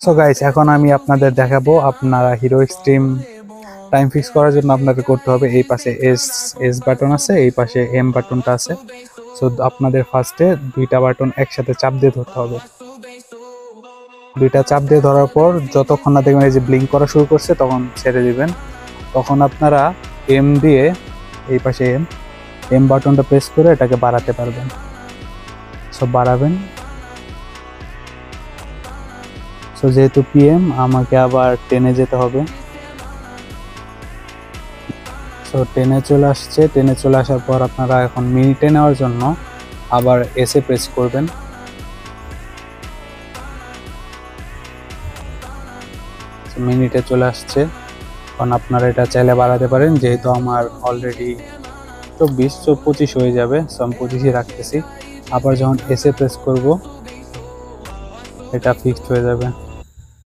So guys, এখন আমি আপনাদের দেখাবো আপনারা হিরো এক্সট্রিম টাইম ফিক্স করার জন্য আপনাদের করতে হবে এই পাশে এস এস বাটন আছে, এই পাশে এম বাটনটা আছে। সো আপনাদের ফার্স্টে দুইটা বাটন একসাথে চাপ দিয়ে ধরতে হবে। দুইটা চাপ দিয়ে ধরার পর যতক্ষণ না দেখবেন এই যে ব্লিঙ্ক করা শুরু করছে তখন ছেড়ে দিবেন। তখন আপনারা এম দিয়ে এই পাশে এম বাটনটা প্রেস করে এটাকে বাড়াতে পারবেন। সো বাড়াবেন। সো যেহেতু পিএম আমাকে আবার 10-এ যেতে হবে। সো 10-এ চলে আসছে। 10-এ চলে আসার পর আপনারা এখন মিনিটে নেওয়ার জন্য আবার এসে প্রেস করবেন। মিনিটে চলে আসছে। কারণ আপনারা এটা চাইলে বাড়াতে পারেন, যেহেতু আমার অলরেডি 24-25 হয়ে যাবে। সো আমি 25-ই রাখতেছি। আবার যখন এসে প্রেস করব এটা ফিক্সড হয়ে যাবে।